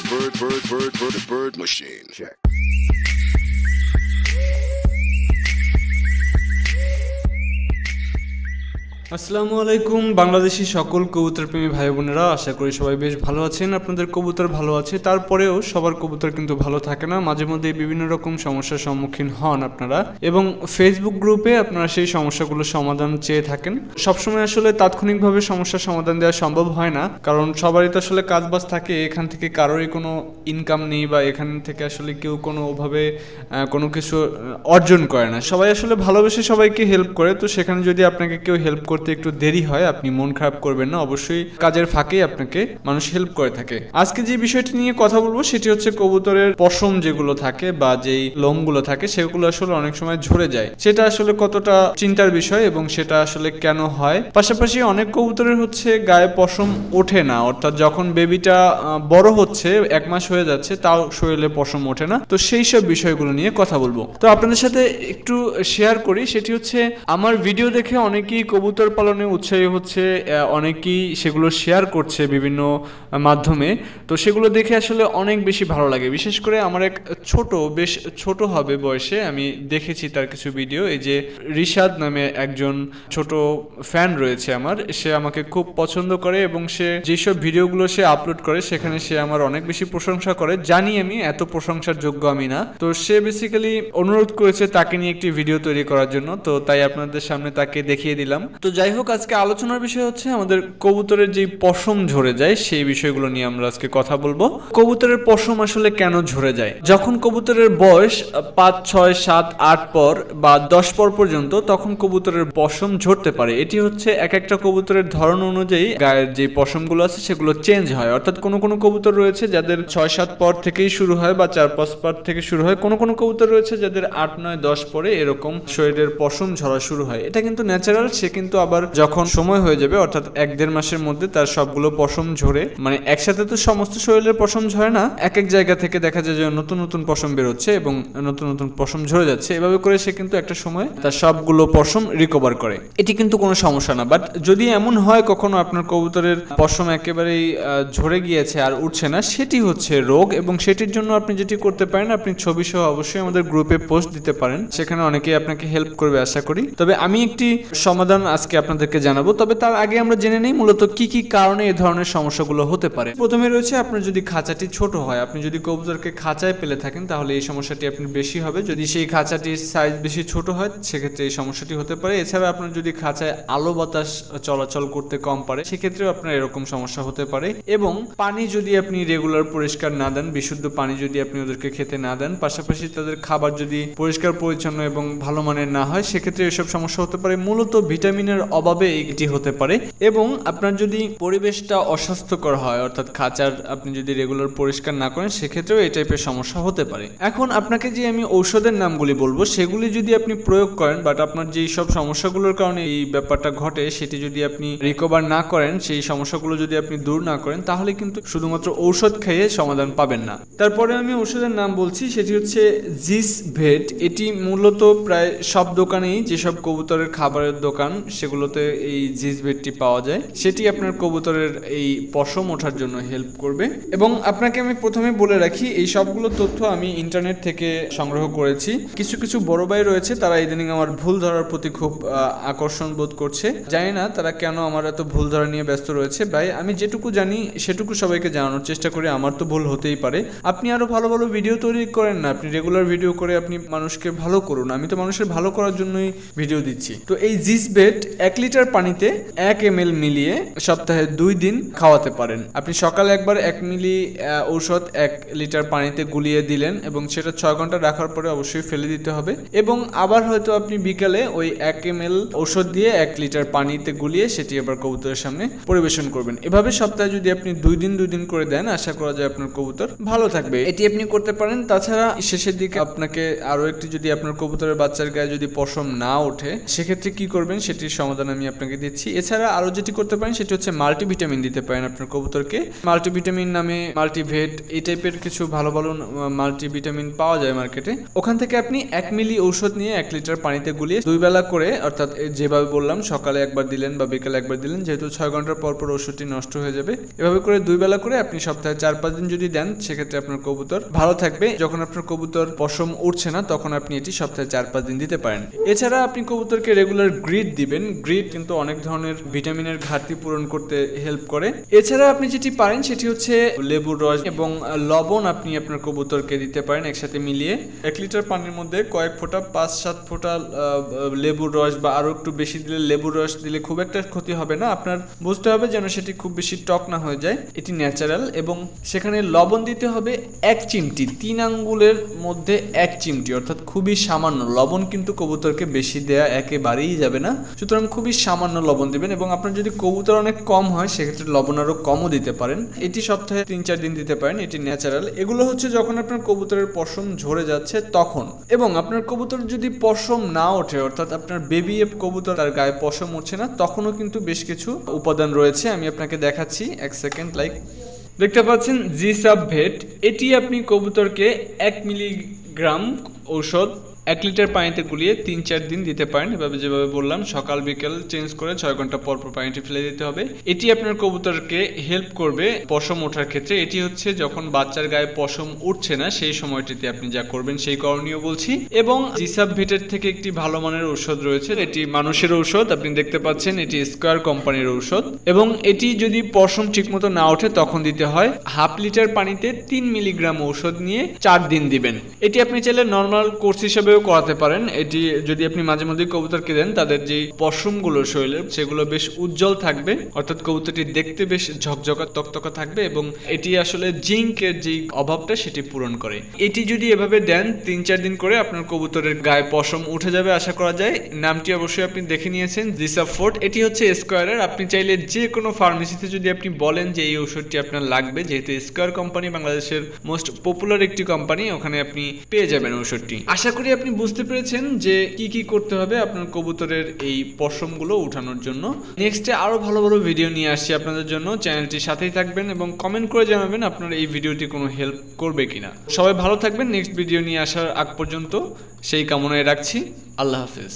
bird machine. Check. আসসালামু আলাইকুম বাংলাদেশি সকল কবুতর প্রেমী ভাই বোনেরা, আশা করি সবাই বেশ ভালো আছেন। আপনাদের কবুতর ভালো আছে, তারপরেও সবার কবুতর কিন্তু ভালো থাকে না, মাঝে মধ্যে বিভিন্ন রকম সমস্যার সম্মুখীন হন আপনারা, এবং ফেসবুক গ্রুপে আপনারা সেই সমস্যাগুলোর সমাধান চেয়ে থাকেন। সবসময় আসলে তাৎক্ষণিকভাবে সমস্যার সমাধান দেওয়া সম্ভব হয় না, কারণ সবারই তো আসলে কাজবাজ থাকে, এখান থেকে কারোরই কোনো ইনকাম নেই বা এখান থেকে আসলে কেউ কোনোভাবে কোনো কিছু অর্জন করে না। সবাই আসলে ভালোবেসে সবাইকে হেল্প করে, তো সেখানে যদি আপনাকে কেউ হেল্প করতে একটু দেরি হয় আপনি মন খারাপ করবেন না, অবশ্যই কাজের ফাঁকেই আপনাকে মানুষ হেল্প করে থাকে। আজকে যে বিষয়টি নিয়ে কথা বলবো সেটি হচ্ছে কবুতরের পশম যেগুলো থাকে বা যেই লোমগুলো থাকে সেগুলো আসলে অনেক সময় ঝরে যায়, সেটা আসলে কতটা চিন্তার বিষয় এবং সেটা আসলে কেন হয়। পাশাপাশি অনেক কবুতরের হচ্ছে গায়ে পশম ওঠে না, অর্থাৎ যখন বেবিটা বড় হচ্ছে 1 মাস হয়ে যাচ্ছে তাও শরীরে পশম ওঠে না, তো সেই সব বিষয়গুলো নিয়ে কথা বলবো। তো আপনাদের সাথে একটু শেয়ার করি, সেটি হচ্ছে আমার ভিডিও দেখে অনেকেই কবুতর পালনে উৎসাহী হচ্ছে, অনেকেই সেগুলো শেয়ার করছে বিভিন্ন মাধ্যমে, তো সেগুলো দেখে আসলে অনেক বেশি ভালো লাগে। বিশেষ করে আমার এক বেশ ছোট হবে বয়সে, আমি দেখেছি তার কিছু ভিডিও, এই যে রিশাদ নামে একজন ছোট ফ্যান রয়েছে আমার, সে আমাকে খুব পছন্দ করে এবং সে যেসব ভিডিওগুলো সে আপলোড করে সেখানে সে আমার অনেক বেশি প্রশংসা করে। জানি আমি এত প্রশংসার যোগ্য আমি না, তো সে বেসিক্যালি অনুরোধ করেছে তাকে নিয়ে একটি ভিডিও তৈরি করার জন্য, তো তাই আপনাদের সামনে তাকে দেখিয়ে দিলাম। তো যাই হোক, আজকে আলোচনার বিষয় হচ্ছে আমাদের কবুতরের যে পশম ঝরে যায় সেই বিষয়গুলো নিয়ে আমরা আজকে কথা বলবো। কবুতরের পশম আসলে কেন ঝরে যায়? যখন কবুতরের বয়স 5, 6, 7, 8 পর বা 10 পর পর্যন্ত, তখন কবুতরের পশম ঝরতে পারে। এটি হচ্ছে এক একটা কবুতরের ধরন অনুযায়ী গায়ের যে পশমগুলো আছে সেগুলো চেঞ্জ হয়, অর্থাৎ কোনো কবুতর রয়েছে যাদের 6, 7 পর থেকেই শুরু হয় বা 4, 5 পর থেকে শুরু হয়, কোনো কবুতর রয়েছে যাদের 8, 9, 10 পরে এরকম শরীরের পশম ঝরা শুরু হয়। এটা কিন্তু ন্যাচারাল, সে কিন্তু আবার যখন সময় হয়ে যাবে অর্থাৎ 1-1.5 মাসের মধ্যে তার সবগুলো পশম ঝরে, মানে একসাথে তো সমস্ত শরীরের পশম ঝরে না, এক জায়গা থেকে দেখা যায় যে নতুন পশম বেরোচ্ছে এবং নতুন পশম ঝরে যাচ্ছে, এভাবে করে সে কিন্তু একটা সময় তার সবগুলো পশম রিকভার করে। এটি কিন্তু কোনো সমস্যা না, বাট যদি এমন হয় কখনো আপনার কবুতরের পশম একেবারেই ঝরে গিয়েছে আর উঠছে না, সেটি হচ্ছে রোগ, এবং সেটির জন্য আপনি যেটি করতে পারেন, আপনি ছবি সহ অবশ্যই আমাদের গ্রুপে পোস্ট দিতে পারেন, সেখানে অনেকেই আপনাকে হেল্প করবে আশা করি। তবে আমি একটি সমাধান আজকে আপনাদেরকে জানাবো, তবে তার আগে আমরা জেনে নেই মূলত কি কি কারণে এই ধরনের সমস্যাগুলো হতে পারে। প্রথমে রয়েছে আপনার যদি খাঁচাটি ছোট হয়, আপনি যদি কবুতরকে খাঁচায় পেলে থাকেন তাহলে এই সমস্যাটি আপনার বেশি হবে। যদি সেই খাঁচাটির সাইজ বেশি ছোট হয় সেক্ষেত্রে এই সমস্যাটি হতে পারে। এছাড়া আপনার যদি খাঁচায় আলো বাতাস চলাচল করতে কম পারে সেক্ষেত্রেও আপনার এরকম সমস্যা হতে পারে। এবং পানি যদি আপনি রেগুলার পরিষ্কার না দেন, বিশুদ্ধ পানি যদি আপনি ওদেরকে খেতে না দেন, পাশাপাশি তাদের খাবার যদি পরিষ্কার পরিচ্ছন্ন এবং ভালো মানের না হয় সেক্ষেত্রে এসব সমস্যা হতে পারে। মূলত ভিটামিনের অভাবে এটি হতে পারে। এবং আপনার যদি পরিবেশটা অস্বাস্থ্যকর হয়, অর্থাৎ খাঁচার আপনি যদি রেগুলার পরিষ্কার না করেন সেক্ষেত্রেও এই টাইপের সমস্যা হতে পারে। এখন আপনাকে যে আমি ঔষধের নামগুলি বলবো সেগুলি যদি আপনি প্রয়োগ করেন, বাট আপনার যেই সব সমস্যাগুলোর কারণে এই ব্যাপারটা ঘটে সেটি যদি আপনি রিকভার না করেন, সেই সমস্যাগুলো যদি আপনি দূর না করেন, তাহলে কিন্তু শুধুমাত্র ঔষধ খেয়ে সমাধান পাবেন না। তারপরে আমি ঔষধের নাম বলছি, সেটি হচ্ছে জিস ভেট। এটি মূলত প্রায় সব দোকানেই, যেসব কবুতরের খাবারের দোকান সেগুলোতে এই জিস ভেটটি পাওয়া যায়। সেটি আপনার কবুতরের এই পশম ওঠার জন্য হেল্প করবে। এবং আপনাকে আমি প্রথমে বলে রাখি, এই সবগুলো তথ্য আমি ইন্টারনেট থেকে সংগ্রহ করেছি। কিছু বড় ভাই রয়েছে তারা ইদানিং আমার ভুল ধরার প্রতি খুব আকর্ষণ বোধ করছে, জানি না তারা কেন আমার এত ভুল ধরা নিয়ে ব্যস্ত রয়েছে। ভাই আমি যেটুকু জানি সেটুকু সবাইকে জানানোর চেষ্টা করি, আমার তো ভুল হতেই পারে। আপনি আরো ভালো ভিডিও তৈরি করেন না, আপনি রেগুলার ভিডিও করে আপনি মানুষকে ভালো করুন, আমি তো মানুষের ভালো করার জন্যই ভিডিও দিচ্ছি। তো এই জিস ভেট 1 লিটার পানিতে 1 ml মিলিয়ে সপ্তাহে 2 দিন খাওয়াতে পারেন। আপনি সকালে একবার 1 মিলি ঔষধ 1 লিটার পানিতে গুলিয়ে দিলেন এবং সেটা 6 ঘন্টা রাখার পরে অবশ্যই ফেলে দিতে হবে। এবং আবার হয়তো আপনি বিকালে ওই 1 ml ঔষধ দিয়ে 1 লিটার পানিতে গুলিয়ে সেটি আবার কবুতরের সামনে পরিবেশন করবেন। এভাবে সপ্তাহে যদি আপনি 2 দিন করে দেন, আশা করা যায় আপনার কবুতর ভালো থাকবে। এটি আপনি করতে পারেন। তাছাড়া শেষের দিকে আপনাকে আরো একটি, যদি আপনার কবুতরের বাচ্চার গায়ে যদি পশম না ওঠে সেক্ষেত্রে কি করবেন সেটির সমাধান আমি আপনাকে দিচ্ছি। এছাড়া আরও যেটি করতে পারেন সেটি হচ্ছে মাল্টিভিটামিন দিতে পারেন আপনার কবুতরকে। মাল্টিভিটামিন নামে মাল্টিভেট এই টাইপের কিছু ভালো ভালো মাল্টিভিটামিন পাওয়া যায় মার্কেটে। ওখান থেকে আপনি 1 মিলি ঔষধ নিয়ে 1 লিটার পানিতে গুলিয়ে 2 বেলা করে, অর্থাৎ যেভাবে বললাম সকালে একবার দিলেন বা বিকালে একবার দিলেন, যেহেতু 6 ঘন্টার পর পর ওষুধটি নষ্ট হয়ে যাবে, এভাবে করে 2 বেলা করে আপনি সপ্তাহে 4-5 দিন যদি দেন সেক্ষেত্রে আপনার কবুতর ভালো থাকবে। যখন আপনার কবুতর পশম উঠছে না তখন আপনি এটি সপ্তাহে 4-5 দিন দিতে পারেন। এছাড়া আপনি কবুতরকে রেগুলার গ্রিড দিবেন। গ্রিড কিন্তু অনেক ধরনের ভিটামিনের ঘাটতি পূরণ করতে হেল্প করে। এছাড়া আপনি যেটি পারেন সেটি হচ্ছে লেবুর রস এবং লবণ আপনি আপনার কবুতরকে দিতে পারেন একসাথে মিলিয়ে। 1 লিটার পানির মধ্যে কয়েক ফোঁটা 5-7 ফোঁটা লেবুর রস বা আরো একটু বেশি দিলে, লেবুর রস দিলে খুব একটা ক্ষতি হবে না। আপনার বুঝতে হবে যেন সেটি খুব বেশি টক না হয়ে যায়, এটি ন্যাচারাল। এবং সেখানে লবণ দিতে হবে 1 চিমটি, 3 আঙ্গুলের মধ্যে 1 চিমটি, অর্থাৎ খুবই সামান্য লবণ। কিন্তু কবুতরকে বেশি দেয়া একেবারেই যাবে না, সুতরাং খুবই সামান্য লবণ দিবেন। এবং আপনার যদি কবুতর অনেক কম হয় সেক্ষেত্রে লবণ আরো কমও দিতে পারেন। এটি সপ্তাহে 3-4 দিন দিতে পারেন, এটি ন্যাচারাল। এগুলো হচ্ছে যখন আপনার কবুতরের পশম ঝরে যাচ্ছে তখন। এবং আপনার কবুতর যদি পশম না ওঠে, অর্থাৎ আপনার বেবি কবুতর তার গায়ে পশম উঠছে না, তখনও কিন্তু বেশ কিছু উপাদান রয়েছে, আমি আপনাকে দেখাচ্ছি। 1 সেকেন্ড। দেখতে পাচ্ছেন জিসাব ভেট, এটি আপনি কবুতরকে 1 মিলিগ্রাম ঔষধ 1 লিটার পানিতে গুলিয়ে 3-4 দিন দিতে পারেন। এভাবে যেভাবে বললাম সকাল বিকেল চেঞ্জ করে 6 ঘন্টা পর পর পানিটি ফেলে দিতে হবে। এটি আপনার কবুতরকে হেল্প করবে পশম ওঠার ক্ষেত্রে। এটি হচ্ছে যখন বাচ্চার গায়ে পশম উঠছে না সেই সময়টিতে আপনি যা করবেন সেই করণীয় বলছি। এবং জিসাব ভেটের থেকে একটি ভালো মানের ঔষধ রয়েছে, এটি মানুষের ঔষধ, আপনি দেখতে পাচ্ছেন এটি স্কয়ার কোম্পানির ঔষধ। এবং এটি যদি পশম ঠিকমতো না ওঠে তখন দিতে হয়। 1/2 লিটার পানিতে 3 মিলিগ্রাম ঔষধ নিয়ে 4 দিন দিবেন। এটি আপনি চাইলে নর্মাল কোর্স হিসেবে করাতে পারেন। এটি যদি আপনি মাঝে মধ্যে কবুতরকে দেন, তাদের যে পশমগুলো শরীরে সেগুলো বেশ উজ্জ্বল থাকবে, অর্থাৎ কবুতরটি দেখতে বেশ ঝকঝকা তকতকা থাকবে এবং এটি আসলে জিঙ্কের যে অভাবটা সেটি পূরণ করে। এটি যদি এভাবে দেন 3-4 দিন করে আপনার কবুতরের গায়ে পশম উঠে যাবে আশা করা যায়। নামটি অবশ্যই আপনি দেখে নিয়েছেন, জিসাব ফোর্ট। এটি হচ্ছে স্কয়ারের। আপনি চাইলে যে কোনো ফার্মেসিতে যদি আপনি বলেন যে এই ওষুধটি আপনার লাগবে, যেহেতু স্কয়ার কোম্পানি বাংলাদেশের মোস্ট পপুলার একটি কোম্পানি, ওখানে আপনি পেয়ে যাবেন ওষুধটি। আশা করি আপনি বুঝতে পেরেছেন যে কি কি করতে হবে আপনার কবুতরের এই পশমগুলো উঠানোর জন্য। নেক্সটে আরো ভালো ভালো ভিডিও নিয়ে আসছি আপনাদের জন্য। চ্যানেলটির সাথেই থাকবেন এবং কমেন্ট করে জানাবেন আপনার এই ভিডিওটি কোনো হেল্প করবে কিনা। সবাই ভালো থাকবেন। নেক্সট ভিডিও নিয়ে আসার আগ পর্যন্ত সেই কামনায় রাখছি। আল্লাহ হাফেজ।